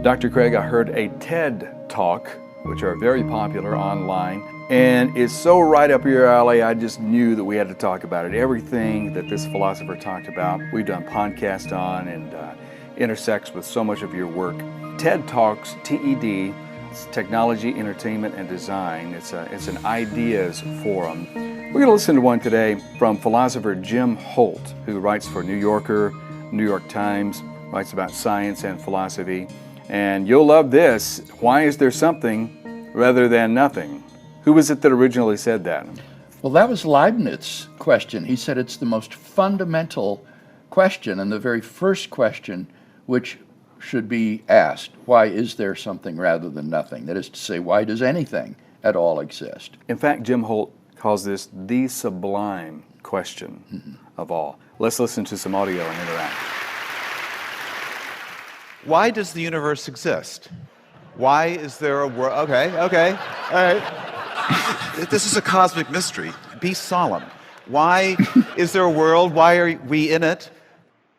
Dr. Craig, I heard a TED Talk, which are very popular online, and it's so right up your alley, I just knew that we had to talk about it. Everything that this philosopher talked about, we've done podcasts on, and intersects with so much of your work. TED Talks, TED, it's Technology, Entertainment, and Design. It's an ideas forum. We're going to listen to one today from philosopher Jim Holt, who writes for New Yorker, New York Times, writes about science and philosophy. And you'll love this. Why is there something rather than nothing? Who was it that originally said that? Well, that was Leibniz's question. He said it's the most fundamental question and the very first question which should be asked. Why is there something rather than nothing? That is to say, why does anything at all exist? In fact, Jim Holt calls this the sublime question of all. Let's listen to some audio and interact. Why does the universe exist? Why is there a world? Okay, all right. This is a cosmic mystery. Be solemn. Why is there a world? Why are we in it?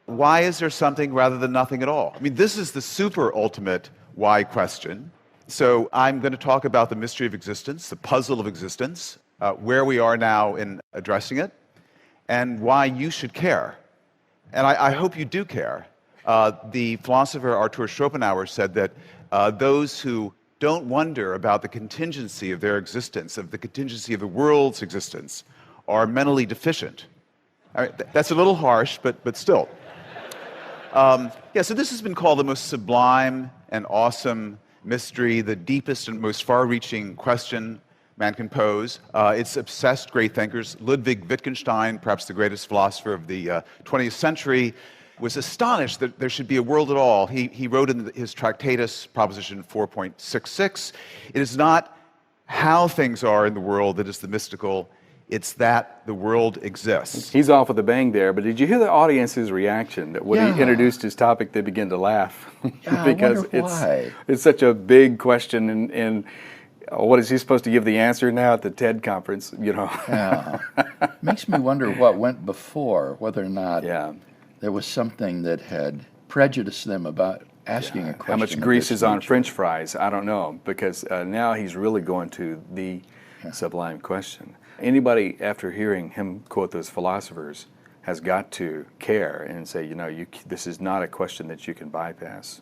Why is there something rather than nothing at all? I mean, this is the super ultimate why question. So I'm going to talk about the mystery of existence, the puzzle of existence, where we are now in addressing it, and why you should care. And I hope you do care. The philosopher Arthur Schopenhauer said that those who don't wonder about the contingency of their existence, of the contingency of the world's existence, are mentally deficient. All right, that's a little harsh, but still. So this has been called the most sublime and awesome mystery, the deepest and most far-reaching question man can pose. It's obsessed great thinkers. Ludwig Wittgenstein, perhaps the greatest philosopher of the 20th century, was astonished that there should be a world at all. He wrote in his Tractatus, Proposition 4.66, it is not how things are in the world that is the mystical, it's that the world exists. He's off with a bang there, but did you hear the audience's reaction that when he introduced his topic, they began to laugh? Because I wonder why. It's such a big question, and what is he supposed to give the answer now at the TED conference, you know? Makes me wonder what went before, whether or not there was something that had prejudiced them about asking a question. How much grease is on French fries? I don't know, because now he's really going to the sublime question. Anybody, after hearing him quote those philosophers, has got to care and say, you know, this is not a question that you can bypass.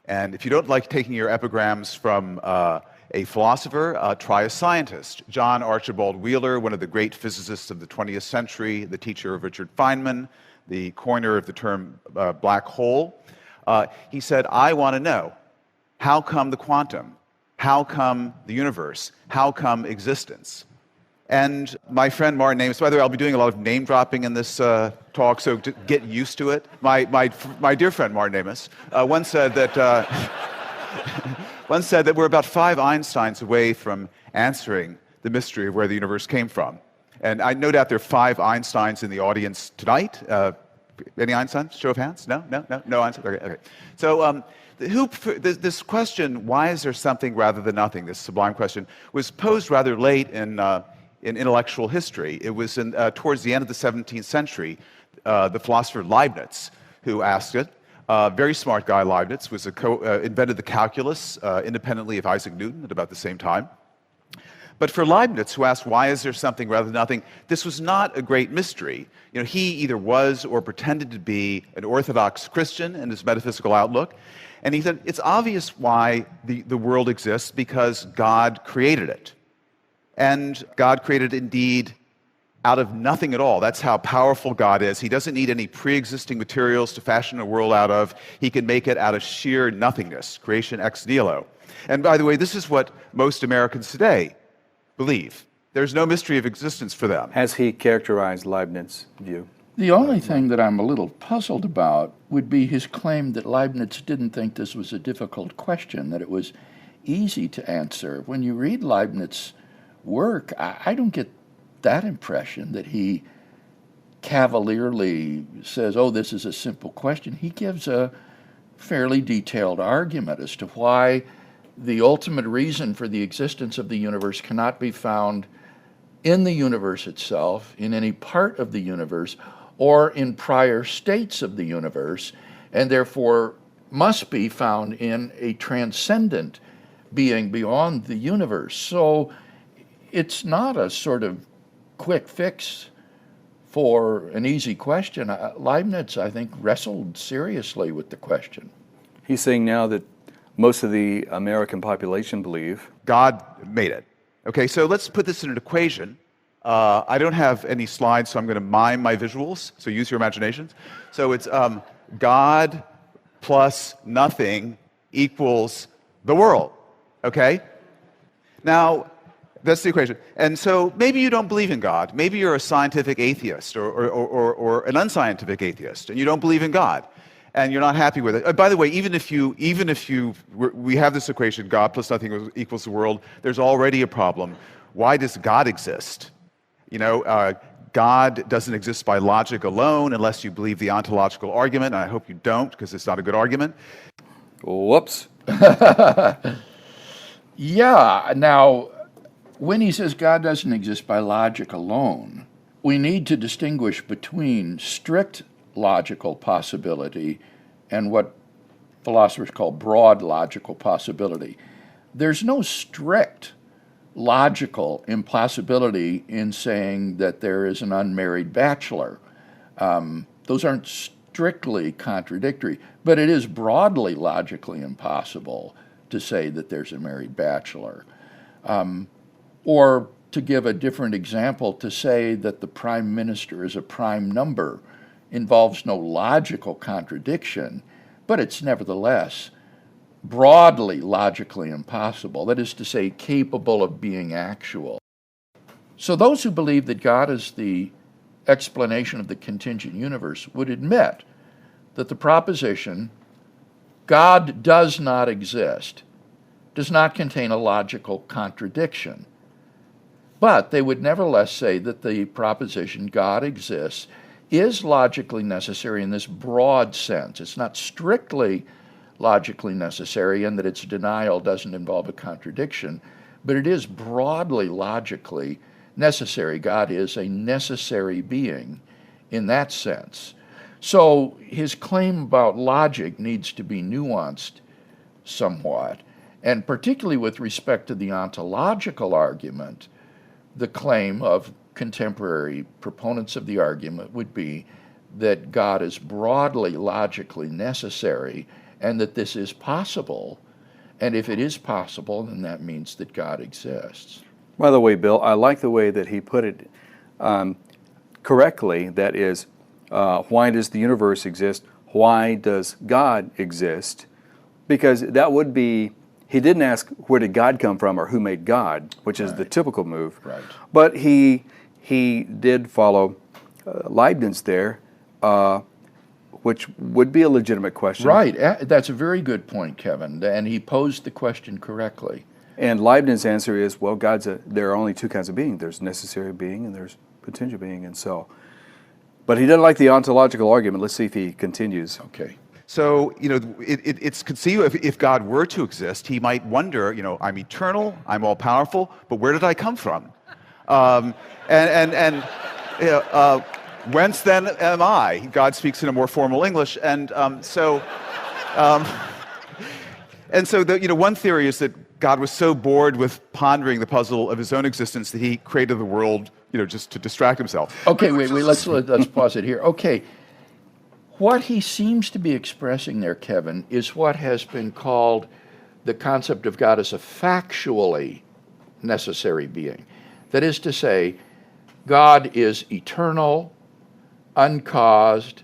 And if you don't like taking your epigrams from a philosopher, try a scientist. John Archibald Wheeler, one of the great physicists of the 20th century, the teacher of Richard Feynman, the coiner of the term black hole. He said, I want to know, how come the quantum? How come the universe? How come existence? And my friend Martin Amis, by the way, I'll be doing a lot of name dropping in this talk, so to get used to it. My dear friend Martin Amis once said that we're about 5 Einsteins away from answering the mystery of where the universe came from. And I no doubt there are 5 Einsteins in the audience tonight. Any Einsteins? Show of hands? No Einstein. Okay. So this question, why is there something rather than nothing? This sublime question was posed rather late in intellectual history. It was towards the end of the 17th century. The philosopher Leibniz, who asked it, very smart guy Leibniz, was invented the calculus independently of Isaac Newton at about the same time. But for Leibniz, who asked, why is there something rather than nothing, this was not a great mystery. You know, he either was or pretended to be an Orthodox Christian in his metaphysical outlook. And he said, it's obvious why the world exists, because God created it. And God created indeed out of nothing at all. That's how powerful God is. He doesn't need any pre-existing materials to fashion a world out of. He can make it out of sheer nothingness, creation ex nihilo. And by the way, this is what most Americans today believe. There's no mystery of existence for them. Has he characterized Leibniz's view? The only thing that I'm a little puzzled about would be his claim that Leibniz didn't think this was a difficult question, that it was easy to answer. When you read Leibniz's work, I don't get that impression that he cavalierly says, oh, this is a simple question. He gives a fairly detailed argument as to why the ultimate reason for the existence of the universe cannot be found in the universe itself, in any part of the universe, or in prior states of the universe, and therefore must be found in a transcendent being beyond the universe. So it's not a sort of quick fix for an easy question. Leibniz, I think, wrestled seriously with the question. He's saying now that most of the American population believe God made it. Okay, so let's put this in an equation. I don't have any slides, so I'm going to mime my visuals, so use your imaginations. So it's God plus nothing equals the world, okay? Now, that's the equation. And so maybe you don't believe in God. Maybe you're a scientific atheist or an unscientific atheist, and you don't believe in God, and you're not happy with it. By the way, even if we have this equation, God plus nothing equals the world, there's already a problem. Why does God exist? You know, God doesn't exist by logic alone unless you believe the ontological argument, and I hope you don't, because it's not a good argument. whoops. Yeah, now, when he says God doesn't exist by logic alone, we need to distinguish between strict logical possibility and what philosophers call broad logical possibility. There's no strict logical impossibility in saying that there is an unmarried bachelor. Those aren't strictly contradictory, but it is broadly logically impossible to say that there's a married bachelor. Or to give a different example, to say that the prime minister is a prime number involves no logical contradiction, but it's nevertheless broadly logically impossible. That is to say, capable of being actual. So those who believe that God is the explanation of the contingent universe would admit that the proposition, God does not exist, does not contain a logical contradiction. But they would nevertheless say that the proposition, God exists, is logically necessary in this broad sense. It's not strictly logically necessary in that its denial doesn't involve a contradiction, but it is broadly logically necessary. God is a necessary being in that sense. So his claim about logic needs to be nuanced somewhat, and particularly with respect to the ontological argument, the claim of contemporary proponents of the argument would be that God is broadly logically necessary and that this is possible. And if it is possible, then that means that God exists. By the way, Bill, I like the way that he put it correctly. That is, why does the universe exist? Why does God exist? Because that would be, he didn't ask where did God come from or who made God, which is the typical move. Right. But he did follow Leibniz there, which would be a legitimate question. Right. That's a very good point, Kevin. And he posed the question correctly. And Leibniz's answer is, well, there are only two kinds of being. There's necessary being and there's contingent being. And so, but he doesn't like the ontological argument. Let's see if he continues. Okay. So, you know, it's conceivable if God were to exist, he might wonder, you know, I'm eternal, I'm all powerful, but where did I come from? Whence then am I? God speaks in a more formal English, and so one theory is that God was so bored with pondering the puzzle of his own existence that he created the world, you know, just to distract himself. Okay, wait, let's pause it here. Okay. What he seems to be expressing there, Kevin, is what has been called the concept of God as a factually necessary being. That is to say, God is eternal, uncaused,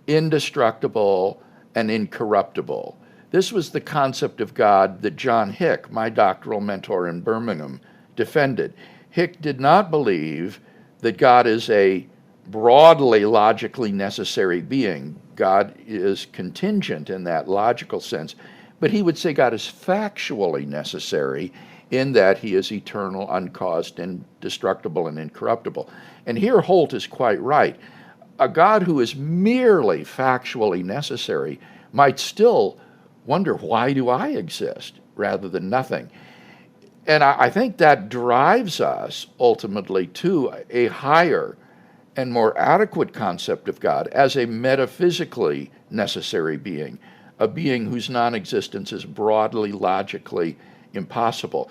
indestructible, and incorruptible. This was the concept of God that John Hick, my doctoral mentor in Birmingham, defended. Hick did not believe that God is a broadly logically necessary being. God is contingent in that logical sense, but he would say God is factually necessary in that he is eternal, uncaused, indestructible, and incorruptible. And here Holt is quite right. A God who is merely factually necessary might still wonder, why do I exist rather than nothing? And I think that drives us ultimately to a higher and more adequate concept of God as a metaphysically necessary being, a being whose non-existence is broadly logically impossible.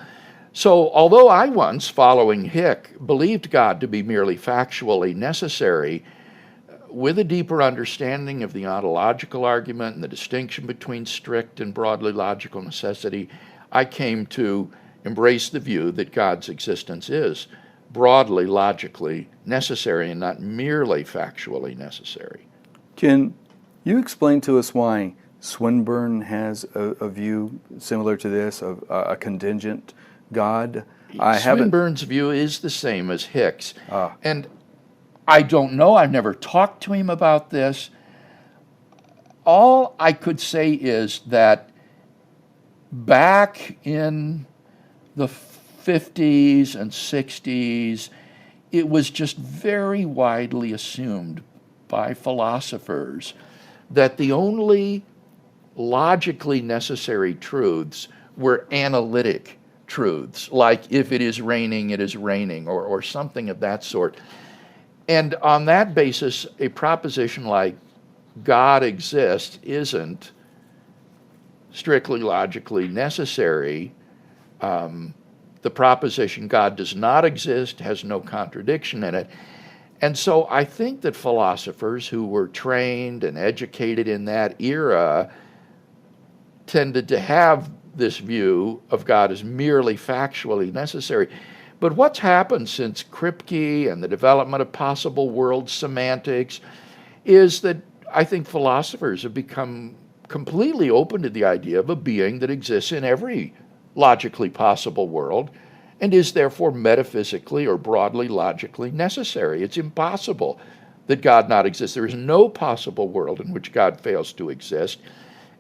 So, although I once, following Hick, believed God to be merely factually necessary, with a deeper understanding of the ontological argument and the distinction between strict and broadly logical necessity, I came to embrace the view that God's existence is broadly logically necessary and not merely factually necessary. Can you explain to us why Swinburne has a view similar to this, of a contingent God? Swinburne's view is the same as Hick's. And I don't know, I've never talked to him about this. All I could say is that back in the 50s and 60s, it was just very widely assumed by philosophers that the only logically necessary truths were analytic truths, like if it is raining, it is raining, or something of that sort. And on that basis, a proposition like God exists isn't strictly logically necessary. The proposition God does not exist has no contradiction in it. And so I think that philosophers who were trained and educated in that era tended to have this view of God as merely factually necessary. But what's happened since Kripke and the development of possible world semantics is that I think philosophers have become completely open to the idea of a being that exists in every logically possible world and is therefore metaphysically or broadly logically necessary. It's impossible that God not exist. There is no possible world in which God fails to exist.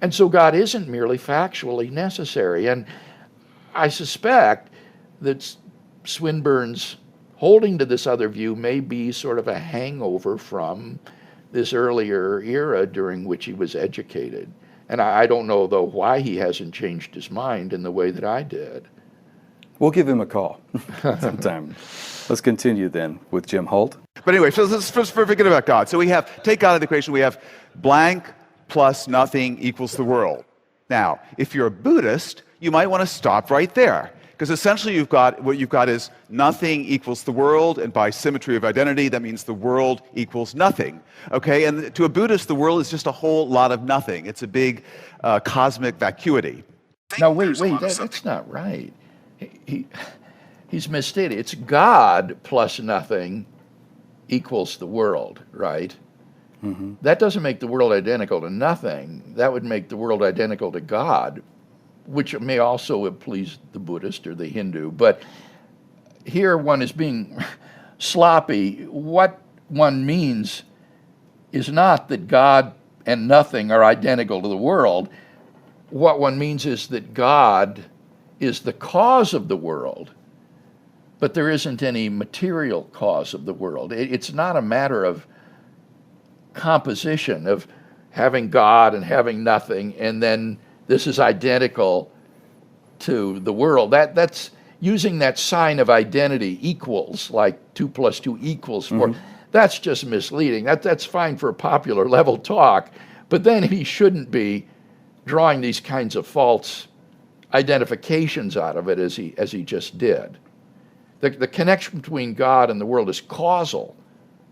And so God isn't merely factually necessary. And I suspect that Swinburne's holding to this other view may be sort of a hangover from this earlier era during which he was educated. And I don't know, though, why he hasn't changed his mind in the way that I did. We'll give him a call sometime. Let's continue then with Jim Holt. But anyway, so let's first forget about God. So we have, take God out of the equation, we have blank plus nothing equals the world. Now, if you're a Buddhist, you might want to stop right there. Because essentially what you've got is nothing equals the world, and by symmetry of identity, that means the world equals nothing. Okay, and to a Buddhist, the world is just a whole lot of nothing. It's a big cosmic vacuity. Now wait, that's not right. He's misstated. It's God plus nothing equals the world, right? Mm-hmm. That doesn't make the world identical to nothing. That would make the world identical to God, which may also please the Buddhist or the Hindu. But here one is being sloppy. What one means is not that God and nothing are identical to the world. What one means is that God is the cause of the world, but there isn't any material cause of the world. It's not a matter of composition, of having God and having nothing, and then this is identical to the world. That's using that sign of identity, equals, like 2 + 2 = 4. Mm-hmm. That's just misleading. That's fine for popular level talk, but then he shouldn't be drawing these kinds of false identifications out of it as he just did. The connection between God and the world is causal.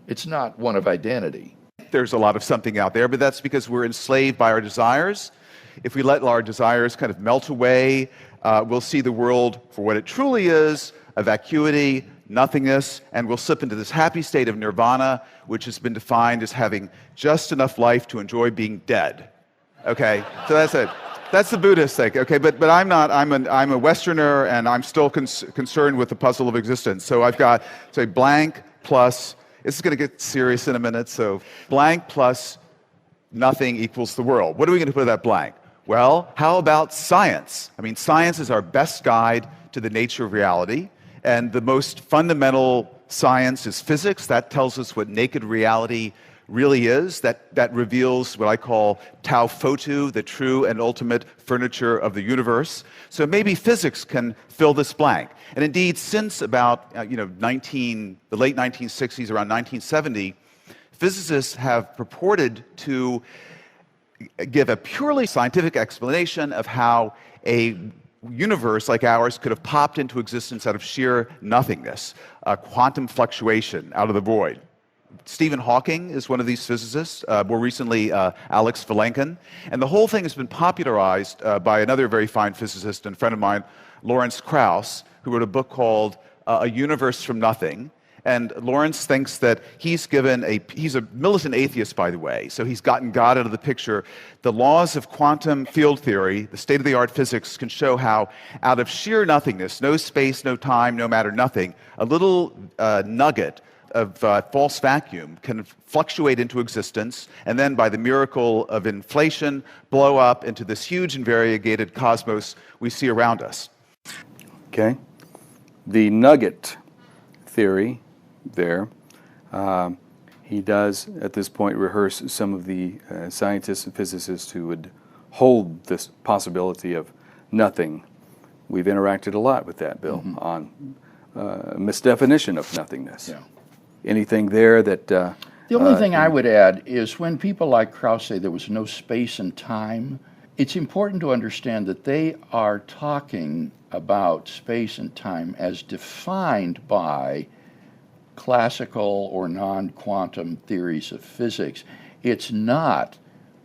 It's not one of identity. There's a lot of something out there, but that's because we're enslaved by our desires. If we let our desires kind of melt away, we'll see the world for what it truly is, a vacuity, nothingness, and we'll slip into this happy state of nirvana, which has been defined as having just enough life to enjoy being dead. Okay, so that's it. That's the Buddhist thing. Okay, but I'm not. I'm a Westerner, and I'm still concerned with the puzzle of existence. So I've got, say, blank plus. This is going to get serious in a minute. So blank plus nothing equals the world. What are we going to put in that blank? Well, how about science? I mean, science is our best guide to the nature of reality, and the most fundamental science is physics. That tells us what naked reality really is. That reveals what I call tau photu, the true and ultimate furniture of the universe. So maybe physics can fill this blank. And indeed, since about the late 1960s, around 1970, physicists have purported to give a purely scientific explanation of how a universe like ours could have popped into existence out of sheer nothingness, a quantum fluctuation out of the void. Stephen Hawking is one of these physicists, more recently Alex Vilenkin. And the whole thing has been popularized by another very fine physicist and friend of mine, Lawrence Krauss, who wrote a book called A Universe from Nothing. And Lawrence thinks that he's a militant atheist, by the way, so he's gotten God out of the picture. The laws of quantum field theory, the state-of-the-art physics, can show how out of sheer nothingness, no space, no time, no matter, nothing, a little nugget of false vacuum can fluctuate into existence, and then by the miracle of inflation, blow up into this huge and variegated cosmos we see around us. Okay. The nugget theory there, he does at this point rehearse some of the scientists and physicists who would hold this possibility of nothing. We've interacted a lot with that, Bill, on misdefinition of nothingness. Yeah. Anything there that... The only thing I would add is when people like Krauss say there was no space and time, it's important to understand that they are talking about space and time as defined by classical or non-quantum theories of physics. It's not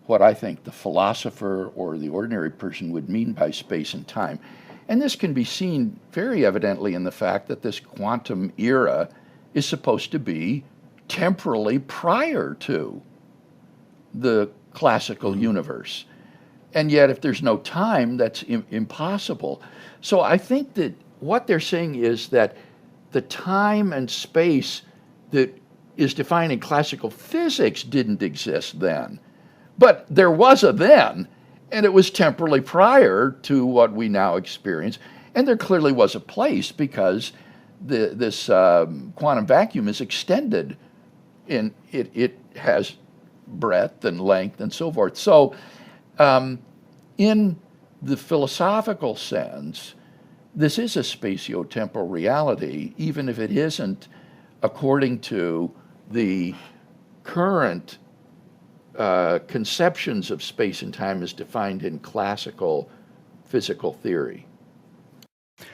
what I think the philosopher or the ordinary person would mean by space and time. And this can be seen very evidently in the fact that this quantum era is supposed to be temporally prior to the classical universe. And yet if there's no time, that's impossible. So I think that what they're saying is that the time and space that is defined in classical physics didn't exist then. But there was a then, and it was temporally prior to what we now experience. And there clearly was a place because this quantum vacuum is extended, and it has breadth and length and so forth. So in the philosophical sense, this is a spatio-temporal reality, even if it isn't according to the current conceptions of space and time as defined in classical physical theory.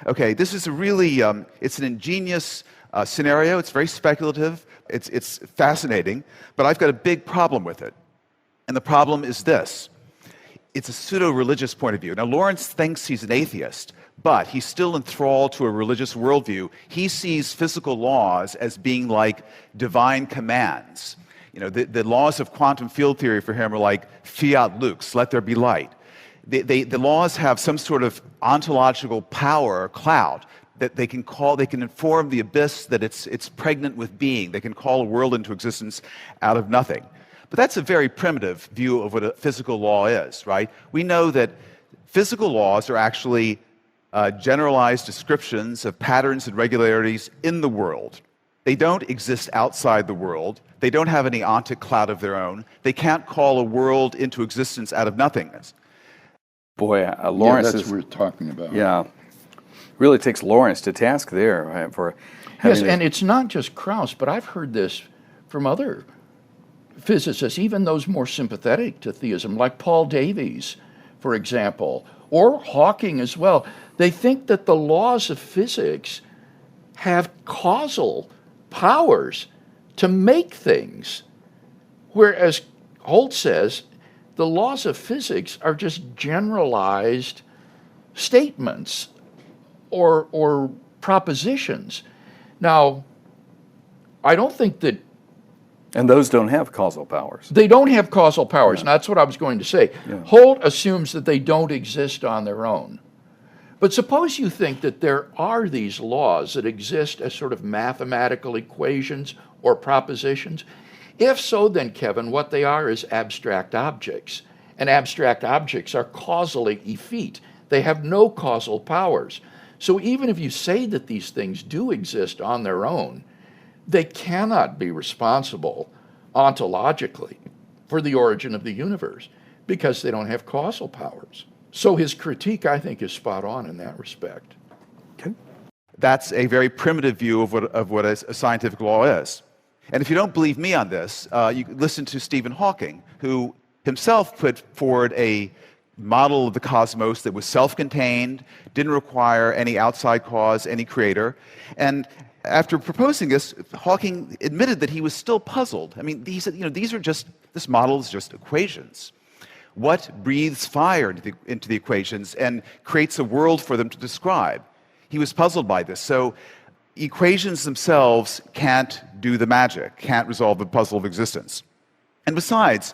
Okay, this is a really, it's an ingenious scenario. It's very speculative. It's fascinating, but I've got a big problem with it. And the problem is this. It's a pseudo-religious point of view. Now, Lawrence thinks he's an atheist, but he's still enthralled to a religious worldview. He sees physical laws as being like divine commands. You know, the laws of quantum field theory for him are like fiat lux, let there be light. The laws have some sort of ontological power or cloud that they can inform the abyss that it's pregnant with being. They can call a world into existence out of nothing. But that's a very primitive view of what a physical law is, right? We know that physical laws are actually generalized descriptions of patterns and regularities in the world. They don't exist outside the world. They don't have any ontic cloud of their own. They can't call a world into existence out of nothingness. Boy, Lawrence that's what we're talking about. Yeah, really takes Lawrence to task there, right, for having Yes, and it's not just Krauss, but I've heard this from other physicists, even those more sympathetic to theism, like Paul Davies, for example, or Hawking as well. They think that the laws of physics have causal powers to make things, whereas Holt says the laws of physics are just generalized statements or propositions. Now, I don't think that... And those don't have causal powers. They don't have causal powers, and that's what I was going to say. Yeah. Holt assumes that they don't exist on their own. But suppose you think that there are these laws that exist as sort of mathematical equations or propositions. If so, then, Kevin, what they are is abstract objects. And abstract objects are causally effete. They have no causal powers. So even if you say that these things do exist on their own, they cannot be responsible ontologically for the origin of the universe because they don't have causal powers. So his critique, I think, is spot on in that respect. Okay. That's a very primitive view of what a scientific law is. And if you don't believe me on this, you listen to Stephen Hawking, who himself put forward a model of the cosmos that was self-contained, didn't require any outside cause, any creator. And after proposing this, Hawking admitted that he was still puzzled. I mean, these are just, this model is just equations. What breathes fire into the equations and creates a world for them to describe? He was puzzled by this. So equations themselves can't do the magic, can't resolve the puzzle of existence. And besides,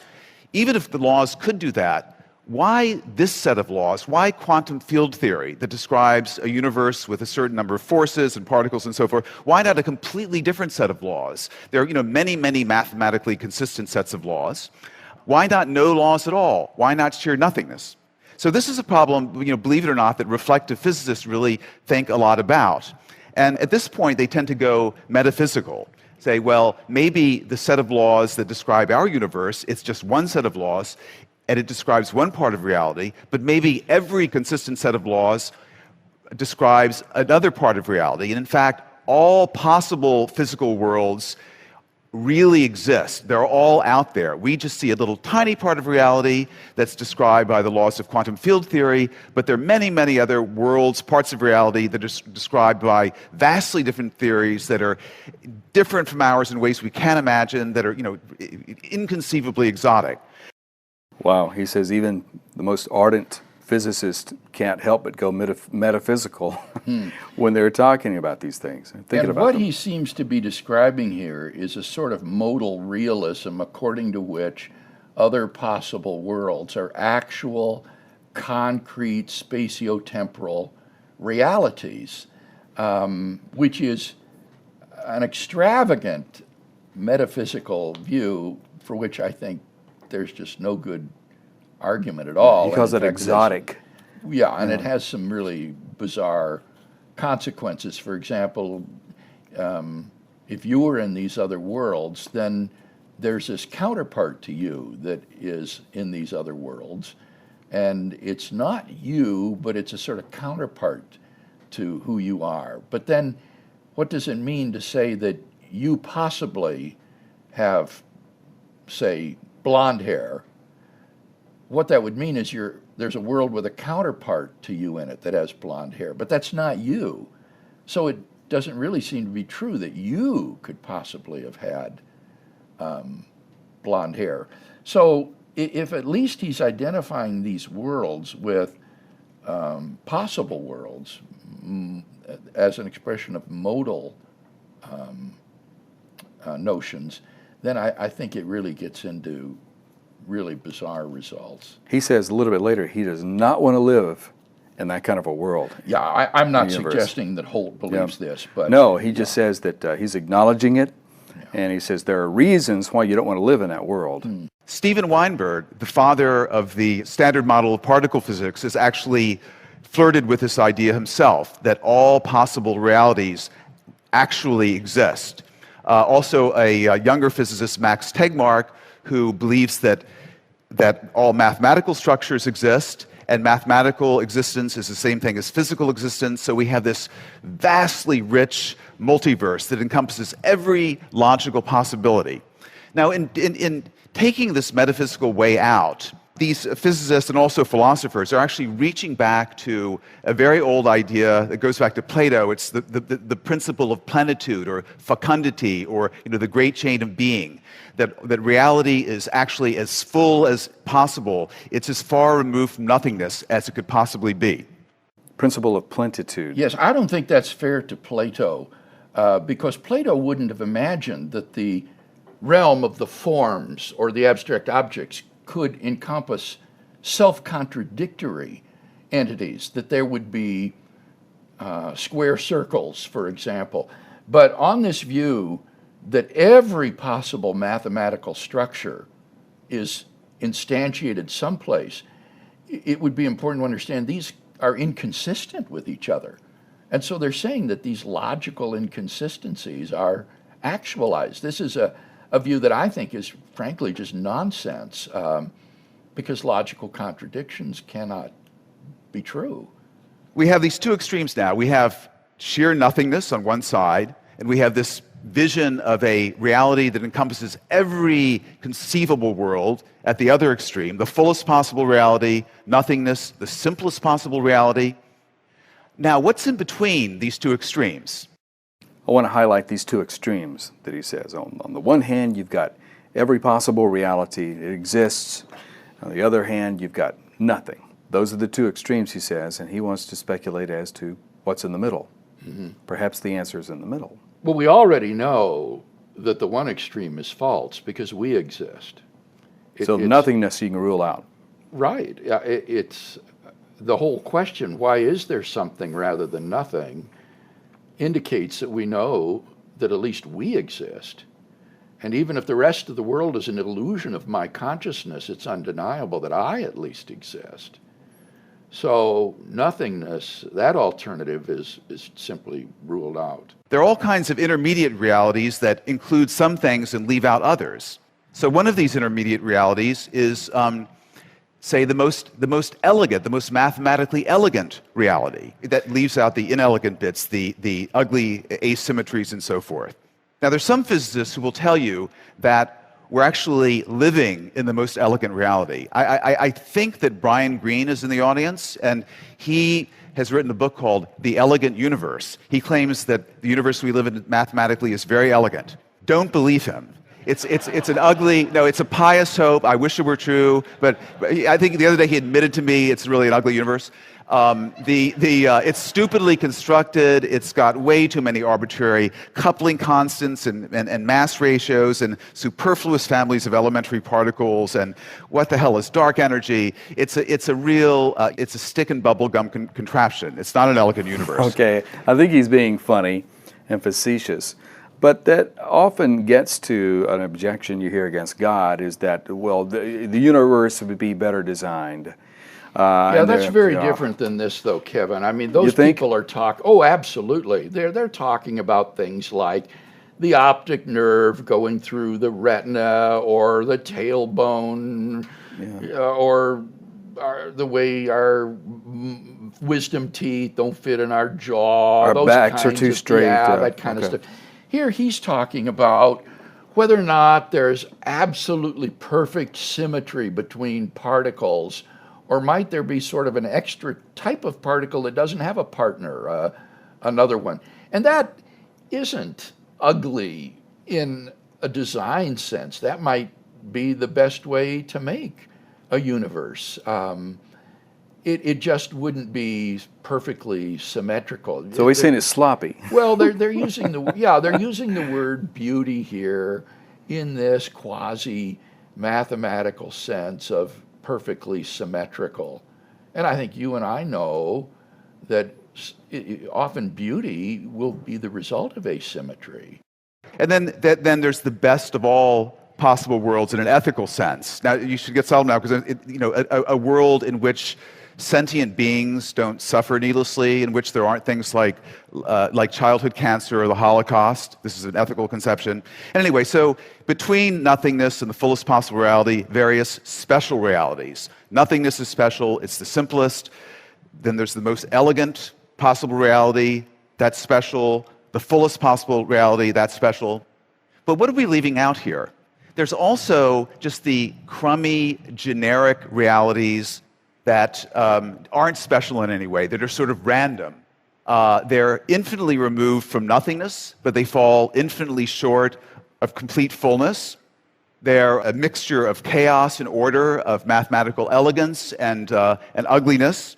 even if the laws could do that, why this set of laws? Why quantum field theory that describes a universe with a certain number of forces and particles and so forth? Why not a completely different set of laws? There are many, many mathematically consistent sets of laws. Why not no laws at all? Why not sheer nothingness? So this is a problem, believe it or not, that reflective physicists really think a lot about. And at this point, they tend to go metaphysical. Say, well, maybe the set of laws that describe our universe, it's just one set of laws, and it describes one part of reality, but maybe every consistent set of laws describes another part of reality. And in fact, all possible physical worlds really exist. They're all out there. We just see a little tiny part of reality that's described by the laws of quantum field theory, but there are many, many other worlds, parts of reality that are described by vastly different theories that are different from ours in ways we can't imagine, that are, inconceivably exotic. Wow, he says even the most ardent physicist can't help but go metaphysical when they're talking about these things. Thinking about what them. he seems to be describing here is a sort of modal realism according to which other possible worlds are actual, concrete, spatiotemporal realities, which is an extravagant metaphysical view for which I think there's just no good argument at all. He calls it exotic. Yeah, and it has some really bizarre consequences. For example, if you were in these other worlds, then there's this counterpart to you that is in these other worlds, and it's not you, but it's a sort of counterpart to who you are. But then what does it mean to say that you possibly have, say, blonde hair? What that would mean is there's a world with a counterpart to you in it that has blonde hair, but that's not you. So it doesn't really seem to be true that you could possibly have had blonde hair. So if at least he's identifying these worlds with possible worlds as an expression of modal notions, then I think it really gets into really bizarre results. He says a little bit later he does not want to live in that kind of a world. Yeah, I'm not suggesting that Holt believes this, but no, he just says that he's acknowledging it, and he says there are reasons why you don't want to live in that world. Steven Weinberg, the father of the standard model of particle physics, has actually flirted with this idea himself, that all possible realities actually exist. Also, a younger physicist, Max Tegmark, who believes that all mathematical structures exist, and mathematical existence is the same thing as physical existence. So we have this vastly rich multiverse that encompasses every logical possibility. Now, in taking this metaphysical way out, these physicists and also philosophers are actually reaching back to a very old idea that goes back to Plato. It's the principle of plenitude or fecundity, or the great chain of being, that reality is actually as full as possible. It's as far removed from nothingness as it could possibly be. Principle of plenitude. Yes, I don't think that's fair to Plato, because Plato wouldn't have imagined that the realm of the forms or the abstract objects could encompass self-contradictory entities, that there would be square circles, for example. But on this view that every possible mathematical structure is instantiated someplace, it would be important to understand these are inconsistent with each other. And so they're saying that these logical inconsistencies are actualized. This is a view that I think is frankly just nonsense, because logical contradictions cannot be true. We have these two extremes now. We have sheer nothingness on one side, and we have this vision of a reality that encompasses every conceivable world at the other extreme, the fullest possible reality, nothingness, the simplest possible reality. Now, what's in between these two extremes? I want to highlight these two extremes that he says. On the one hand, you've got every possible reality that exists. On the other hand, you've got nothing. Those are the two extremes, he says, and he wants to speculate as to what's in the middle. Mm-hmm. Perhaps the answer is in the middle. Well, we already know that the one extreme is false because we exist. So nothingness you can rule out. Right. It's the whole question, why is there something rather than nothing, indicates that we know that at least we exist. And even if the rest of the world is an illusion of my consciousness, it's undeniable that I at least exist. So nothingness, that alternative is simply ruled out. There are all kinds of intermediate realities that include some things and leave out others. So one of these intermediate realities is, say, the most elegant, the most mathematically elegant reality that leaves out the inelegant bits, the ugly asymmetries and so forth. Now, there's some physicists who will tell you that we're actually living in the most elegant reality. I think that Brian Greene is in the audience, and he has written a book called The Elegant Universe. He claims that the universe we live in mathematically is very elegant. Don't believe him. It's an ugly, no, it's a pious hope. I wish it were true, but I think the other day he admitted to me it's really an ugly universe. It's stupidly constructed. It's got way too many arbitrary coupling constants and mass ratios and superfluous families of elementary particles. And what the hell is dark energy? It's a real, it's a stick and bubble gum contraption. It's not an elegant universe. Okay, I think he's being funny and facetious. But that often gets to an objection you hear against God is that, well, the universe would be better designed. Yeah, that's very different than this, though, Kevin. I mean, those people are talking. Oh, absolutely. They're talking about things like the optic nerve going through the retina, or the tailbone, or the way our wisdom teeth don't fit in our jaw. Our backs are too straight. Yeah, that kind of stuff. Here he's talking about whether or not there's absolutely perfect symmetry between particles, or might there be sort of an extra type of particle that doesn't have a partner, another one. And that isn't ugly in a design sense. That might be the best way to make a universe. It just wouldn't be perfectly symmetrical. So he's saying it's sloppy. Well, they're using the word beauty here in this quasi mathematical sense of perfectly symmetrical. And I think you and I know that often beauty will be the result of asymmetry. And then there's the best of all possible worlds in an ethical sense. Now, you should get settled now, because a world in which sentient beings don't suffer needlessly, in which there aren't things like childhood cancer or the Holocaust. This is an ethical conception. And anyway, so between nothingness and the fullest possible reality, various special realities. Nothingness is special, it's the simplest. Then there's the most elegant possible reality, that's special. The fullest possible reality, that's special. But what are we leaving out here? There's also just the crummy, generic realities that aren't special in any way, that are sort of random. They're infinitely removed from nothingness, but they fall infinitely short of complete fullness. They're a mixture of chaos and order, of mathematical elegance and ugliness.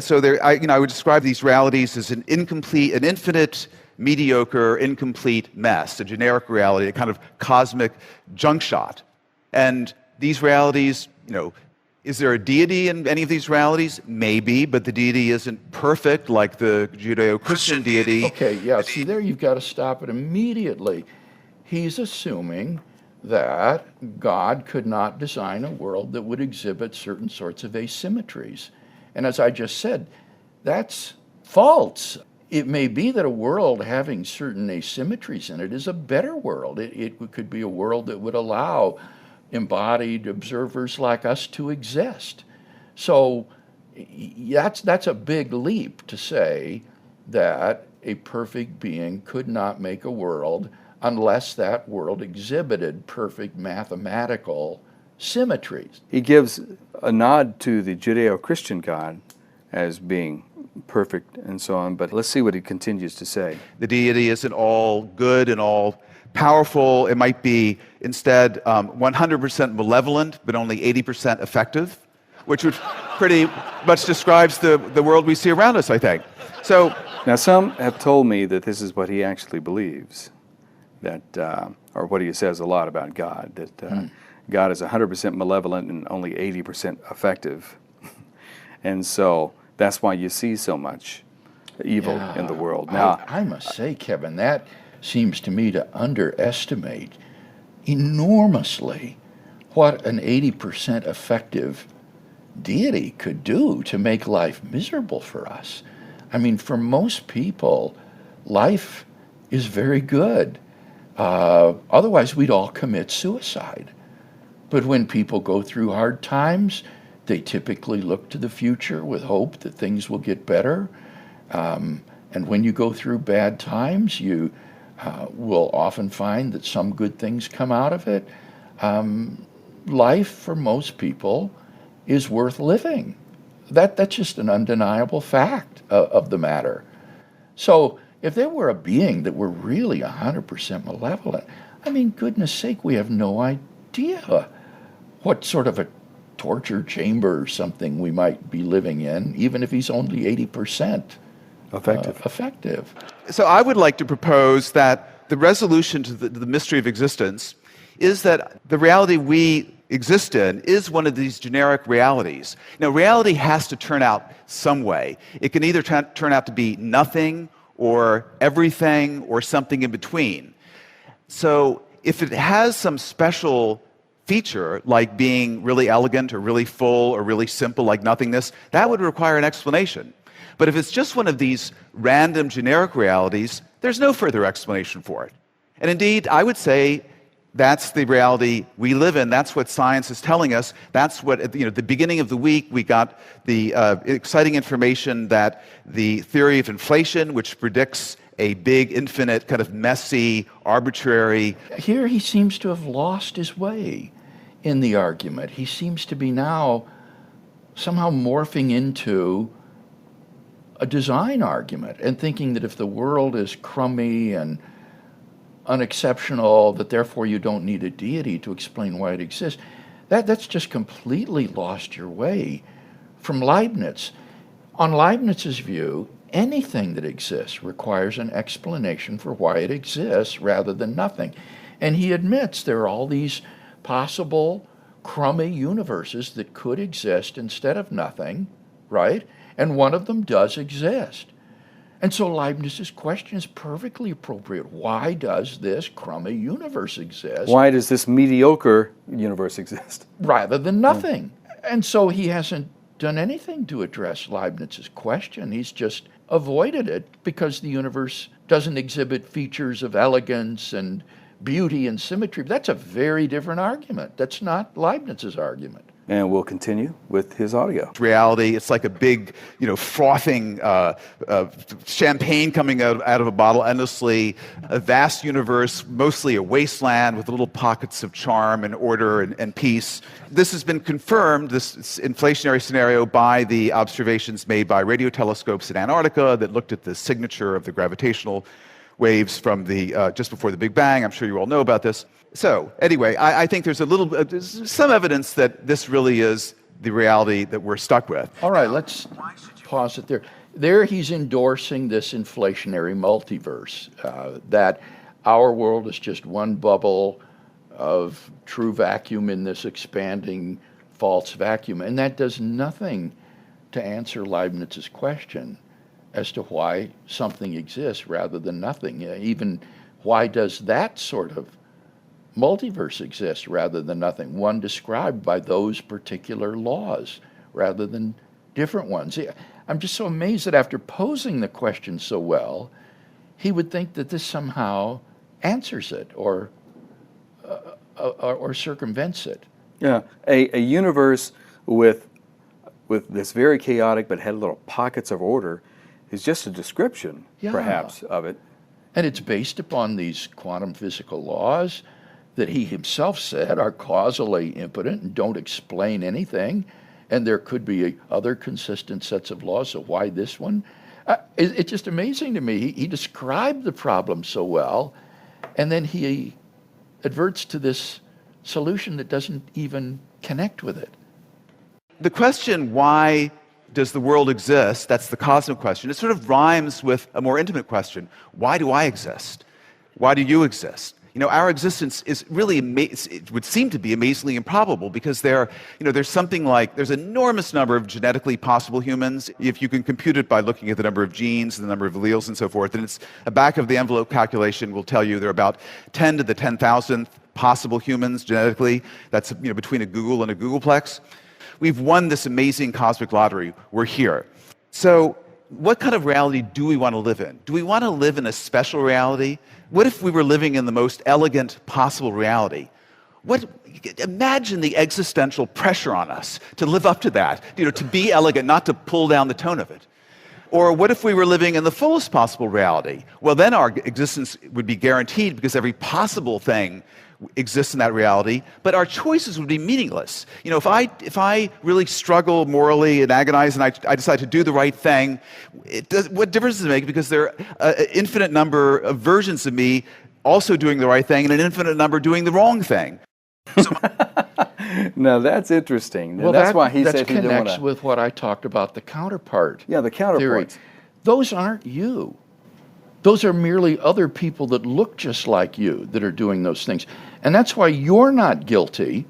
So I would describe these realities as an infinite, mediocre, incomplete mess, a generic reality, a kind of cosmic junk shot. And these realities, is there a deity in any of these realities? Maybe, but the deity isn't perfect like the Judeo-Christian deity. Okay, yeah, see, there you've got to stop it immediately. He's assuming that God could not design a world that would exhibit certain sorts of asymmetries. And as I just said, that's false. It may be that a world having certain asymmetries in it is a better world. It could be a world that would allow embodied observers like us to exist. So that's a big leap to say that a perfect being could not make a world unless that world exhibited perfect mathematical symmetries. He gives a nod to the Judeo-Christian God as being perfect and so on, but let's see what he continues to say. The deity isn't all good and all powerful. It might be instead 100% malevolent, but only 80% effective, which would pretty much describes the world we see around us, I think. So now some have told me that this is what he actually believes, that, or what he says a lot about God, that God is 100% malevolent and only 80% effective. And so that's why you see so much evil in the world. Now, I must say, Kevin, that seems to me to underestimate enormously what an 80% effective deity could do to make life miserable for us. I mean, for most people, life is very good. Otherwise, we'd all commit suicide. But when people go through hard times, they typically look to the future with hope that things will get better. And when you go through bad times, you will often find that some good things come out of it. Life, for most people, is worth living. That's just an undeniable fact of the matter. So if there were a being that were really 100% malevolent, I mean, goodness sake, we have no idea what sort of a torture chamber or something we might be living in, even if he's only 80% effective. So I would like to propose that the resolution to the mystery of existence is that the reality we exist in is one of these generic realities. Now, reality has to turn out some way. It can either turn out to be nothing or everything or something in between. So if it has some special feature, like being really elegant or really full or really simple, like nothingness, that would require an explanation. But if it's just one of these random generic realities, there's no further explanation for it. And indeed, I would say that's the reality we live in. That's what science is telling us. That's what, at the beginning of the week, we got the exciting information that the theory of inflation, which predicts a big, infinite, kind of messy, arbitrary... Here he seems to have lost his way in the argument. He seems to be now somehow morphing into a design argument and thinking that if the world is crummy and unexceptional, that therefore you don't need a deity to explain why it exists. That's just completely lost your way from Leibniz. On Leibniz's view, anything that exists requires an explanation for why it exists rather than nothing. And he admits there are all these possible crummy universes that could exist instead of nothing, right? And one of them does exist. And so Leibniz's question is perfectly appropriate. Why does this crummy universe exist? why does this mediocre universe exist? Rather than nothing. And so he hasn't done anything to address Leibniz's question. He's just avoided it because the universe doesn't exhibit features of elegance and beauty and symmetry. That's a very different argument. That's not Leibniz's argument. And we'll continue with his audio. reality. It's like a big, frothing champagne coming out of a bottle endlessly, a vast universe, mostly a wasteland with little pockets of charm and order and peace. This has been confirmed, this inflationary scenario, by the observations made by radio telescopes in Antarctica that looked at the signature of the gravitational waves from the just before the Big Bang. I'm sure you all know about this. So anyway, I think there's some evidence that this really is the reality that we're stuck with. All right, let's pause it there. There he's endorsing this inflationary multiverse, that our world is just one bubble of true vacuum in this expanding false vacuum. And that does nothing to answer Leibniz's question as to why something exists rather than nothing. Even why does that sort of multiverse exist rather than nothing, one described by those particular laws rather than different ones. I'm just so amazed that after posing the question so well, he would think that this somehow answers it or circumvents it. Yeah, a universe with this very chaotic but had little pockets of order is just a description, Yeah. perhaps, of it. And it's based upon these quantum physical laws that he himself said are causally impotent and don't explain anything. And there could be other consistent sets of laws, so why this one? It's just amazing to me. He described the problem so well, and then he adverts to this solution that doesn't even connect with it. The question, why does the world exist? That's the cosmic question. It sort of rhymes with a more intimate question. Why do I exist? Why do you exist? Our existence is really, it would seem to be amazingly improbable because there's something like, there's an enormous number of genetically possible humans. If you can compute it by looking at the number of genes and the number of alleles and so forth, and it's a back of the envelope calculation will tell you there are about 10 to the 10,000th possible humans genetically. That's between a Google and a Googleplex. We've won this amazing cosmic lottery. We're here. So what kind of reality do we want to live in? Do we want to live in a special reality? What if we were living in the most elegant possible reality? Imagine the existential pressure on us to live up to that, to be elegant, not to pull down the tone of it. Or what if we were living in the fullest possible reality? Well, then our existence would be guaranteed because every possible thing exists in that reality, but our choices would be meaningless. If I really struggle morally and agonize and I decide to do the right thing, what difference does it make? Because there are an infinite number of versions of me also doing the right thing and an infinite number doing the wrong thing. Now that's interesting. Well, that's why he said he didn't connects want to. with what I talked about, the counterpart. Yeah, the counterparts. Theory. Those aren't you. Those are merely other people that look just like you that are doing those things. And that's why you're not guilty,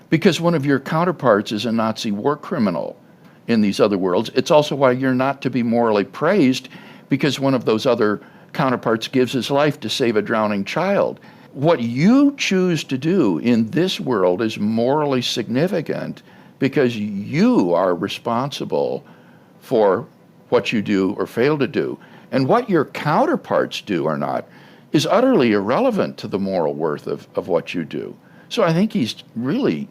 because one of your counterparts is a Nazi war criminal in these other worlds. It's also why you're not to be morally praised, because one of those other counterparts gives his life to save a drowning child. What you choose to do in this world is morally significant because you are responsible for what you do or fail to do. And what your counterparts do or not is utterly irrelevant to the moral worth of what you do. So I think he's really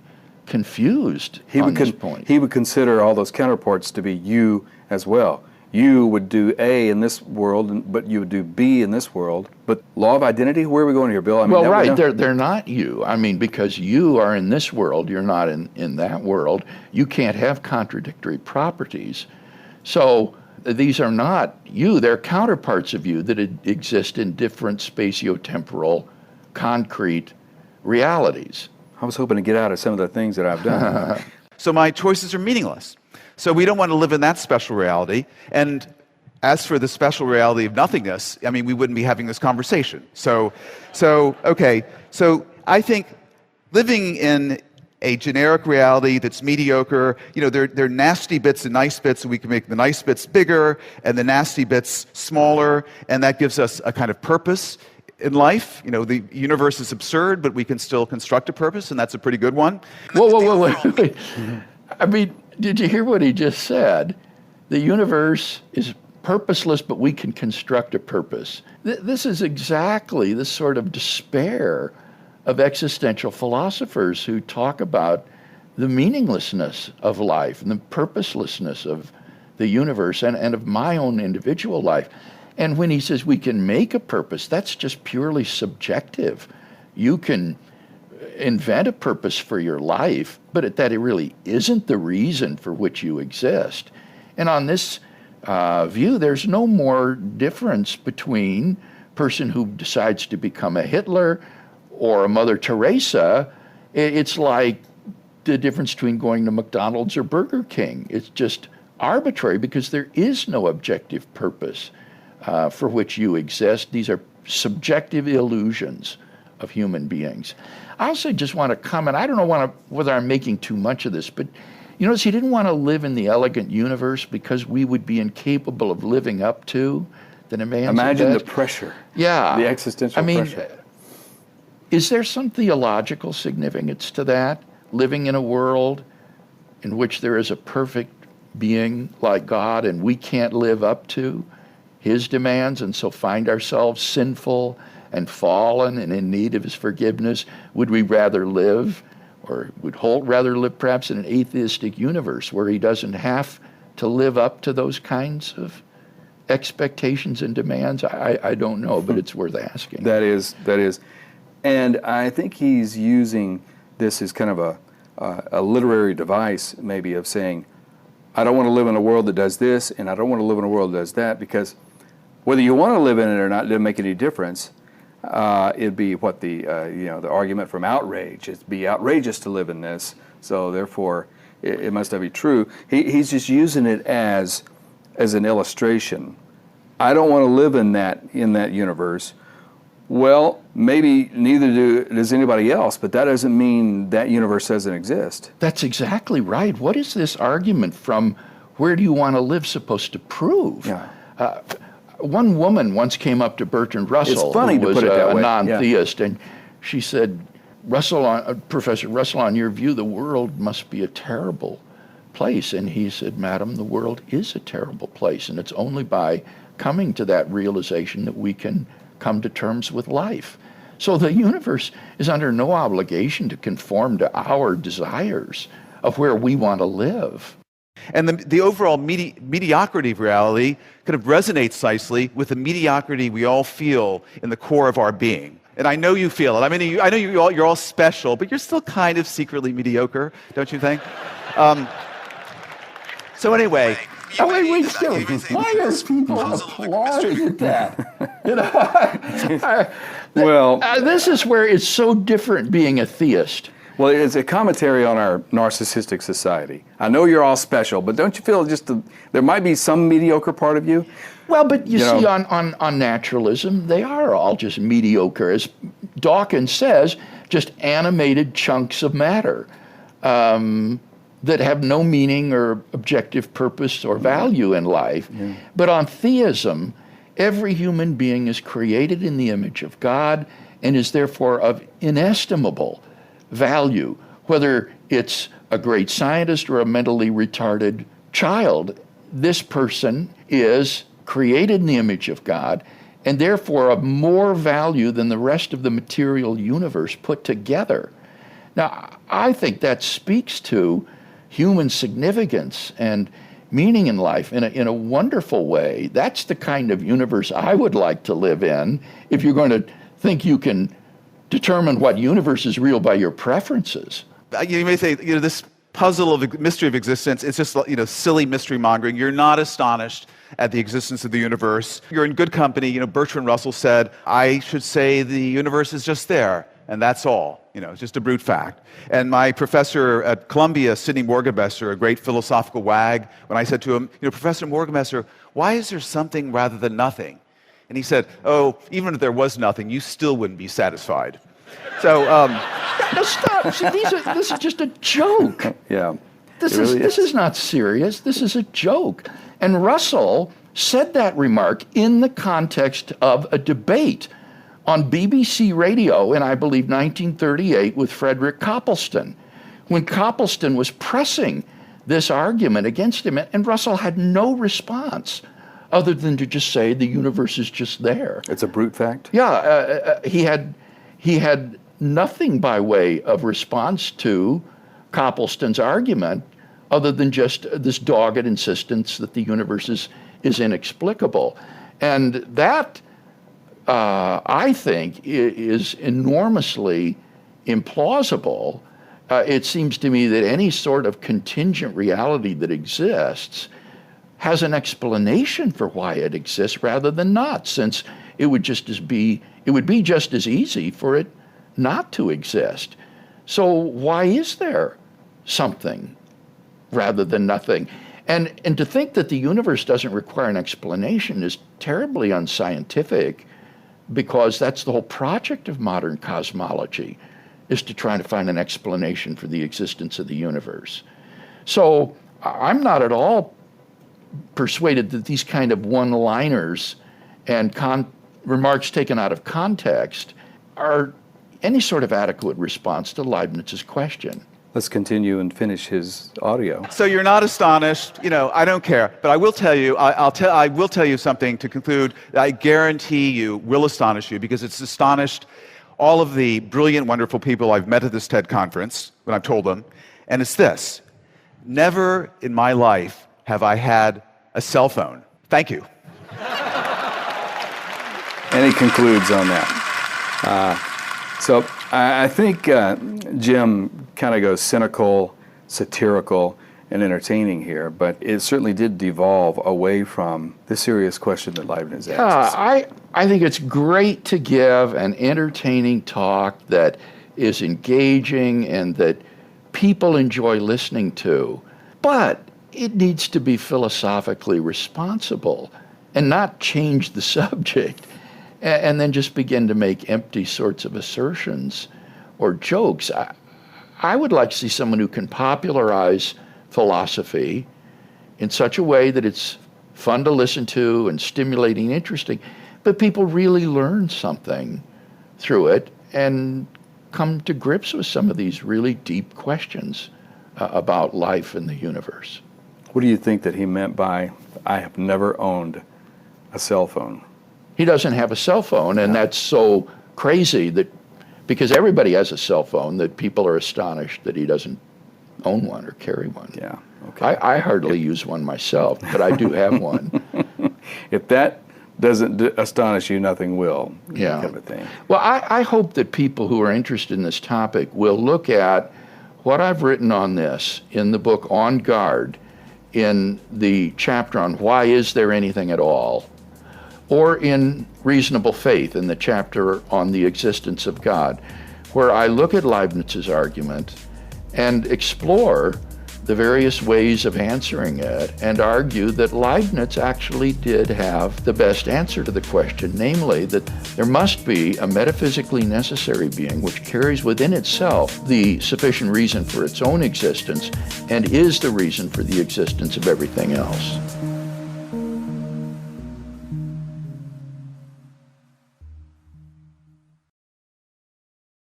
confused on this point. He would consider all those counterparts to be you as well. You would do A in this world, but you would do B in this world. But law of identity, where are we going here, Bill? Well, right, they're not you. I mean, because you are in this world, you're not in that world. You can't have contradictory properties. So these are not you. They're counterparts of you that exist in different spatiotemporal, concrete realities. I was hoping to get out of some of the things that I've done. So my choices are meaningless. So we don't want to live in that special reality. And as for the special reality of nothingness, I mean, we wouldn't be having this conversation. So I think living in a generic reality that's mediocre, there are nasty bits and nice bits, and we can make the nice bits bigger and the nasty bits smaller, and that gives us a kind of purpose in life. The universe is absurd, but we can still construct a purpose, and that's a pretty good one. Wait. I mean, did you hear what he just said? The universe is purposeless, but we can construct a purpose. This is exactly the sort of despair of existential philosophers who talk about the meaninglessness of life and the purposelessness of the universe and of my own individual life. And when he says we can make a purpose, that's just purely subjective. You can invent a purpose for your life, but that it really isn't the reason for which you exist. And on this view, there's no more difference between a person who decides to become a Hitler or a Mother Teresa. It's like the difference between going to McDonald's or Burger King. It's just arbitrary because there is no objective purpose for which you exist. These are subjective illusions of human beings. I also just want to comment, I don't know whether I'm making too much of this, but you notice he didn't want to live in the elegant universe because we would be incapable of living up to the demands of Imagine that. the pressure. Yeah. The existential pressure. Is there some theological significance to that? Living in a world in which there is a perfect being like God and we can't live up to his demands and so find ourselves sinful and fallen and in need of his forgiveness? Would we rather live, or would Holt rather live perhaps in an atheistic universe where he doesn't have to live up to those kinds of expectations and demands? I don't know, but it's worth asking. That is. And I think he's using this as kind of a literary device, maybe, of saying, I don't want to live in a world that does this, and I don't want to live in a world that does that, because whether you want to live in it or not doesn't make any difference. It'd be what the argument from outrage. It'd be outrageous to live in this, so therefore it must not be true. He's just using it as an illustration. I don't want to live in that universe. Well, maybe neither does anybody else, but that doesn't mean that universe doesn't exist. That's exactly right. What is this argument from where do you want to live supposed to prove? Yeah. One woman once came up to Bertrand Russell, It's funny who to was put it that a way. non-theist, and she said, Professor Russell, on your view, the world must be a terrible place. And he said, Madam, the world is a terrible place, and it's only by coming to that realization that we can come to terms with life. So the universe is under no obligation to conform to our desires of where we want to live. And the overall mediocrity of reality kind of resonates nicely with the mediocrity we all feel in the core of our being. And I know you feel it. I mean, I know you're all special, but you're still kind of secretly mediocre, don't you think? So anyway. Wait, still, why are people applauding at that? Well, this is where it's so different being a theist. Well, it's a commentary on our narcissistic society. I know you're all special, but don't you feel there might be some mediocre part of you? Well, but you see, on naturalism, they are all just mediocre. As Dawkins says, just animated chunks of matter that have no meaning or objective purpose or value in life. Yeah. But on theism, every human being is created in the image of God and is therefore of inestimable value, whether it's a great scientist or a mentally retarded child. This person is created in the image of God and therefore of more value than the rest of the material universe put together. Now, I think that speaks to human significance and meaning in life in a wonderful way. That's the kind of universe I would like to live in if you're going to think you can determine what universe is real by your preferences. You may say, this puzzle of mystery of existence, it's just, silly mystery mongering. You're not astonished at the existence of the universe. You're in good company. Bertrand Russell said, I should say the universe is just there, and that's all. It's just a brute fact. And my professor at Columbia, Sidney Morgenbesser, a great philosophical wag, when I said to him, Professor Morgenbesser, why is there something rather than nothing? And he said, oh, even if there was nothing, you still wouldn't be satisfied. So, no, stop. See, this is just a joke. Yeah. This is not serious. This is a joke. And Russell said that remark in the context of a debate on BBC Radio in, I believe, 1938 with Frederick Copleston, when Copleston was pressing this argument against him, and Russell had no response other than to just say the universe is just there. It's a brute fact? Yeah, he had nothing by way of response to Copleston's argument other than just this dogged insistence that the universe is inexplicable. And that, I think, is enormously implausible. It seems to me that any sort of contingent reality that exists has an explanation for why it exists rather than not, since it would be just as easy for it not to exist. So why is there something rather than nothing? And to think that the universe doesn't require an explanation is terribly unscientific, because that's the whole project of modern cosmology, is to try to find an explanation for the existence of the universe. So I'm not at all persuaded that these kind of one-liners and remarks taken out of context are any sort of adequate response to Leibniz's question. Let's continue and finish his audio. So you're not astonished. I don't care. But I will tell you, I will tell you something to conclude that I guarantee you will astonish you, because it's astonished all of the brilliant, wonderful people I've met at this TED conference when I've told them. And it's this: never in my life have I had a cell phone. Thank you. he concludes on that. So I think Jim kind of goes cynical, satirical, and entertaining here, but it certainly did devolve away from the serious question that Leibniz asks. I think it's great to give an entertaining talk that is engaging and that people enjoy listening to, but it needs to be philosophically responsible and not change the subject and then just begin to make empty sorts of assertions or jokes. I would like to see someone who can popularize philosophy in such a way that it's fun to listen to and stimulating and interesting, but people really learn something through it and come to grips with some of these really deep questions about life and the universe. What do you think that he meant by, I have never owned a cell phone? He doesn't have a cell phone, and that's so crazy that because everybody has a cell phone that people are astonished that he doesn't own one or carry one. Yeah, okay. I hardly use one myself, but I do have one. If that doesn't astonish you, nothing will. Yeah. Kind of a thing. Well, I hope that people who are interested in this topic will look at what I've written on this in the book On Guard, in the chapter on Why Is There Anything at All, or in Reasonable Faith, in the chapter on the existence of God, where I look at Leibniz's argument and explore the various ways of answering it and argue that Leibniz actually did have the best answer to the question, namely that there must be a metaphysically necessary being which carries within itself the sufficient reason for its own existence and is the reason for the existence of everything else.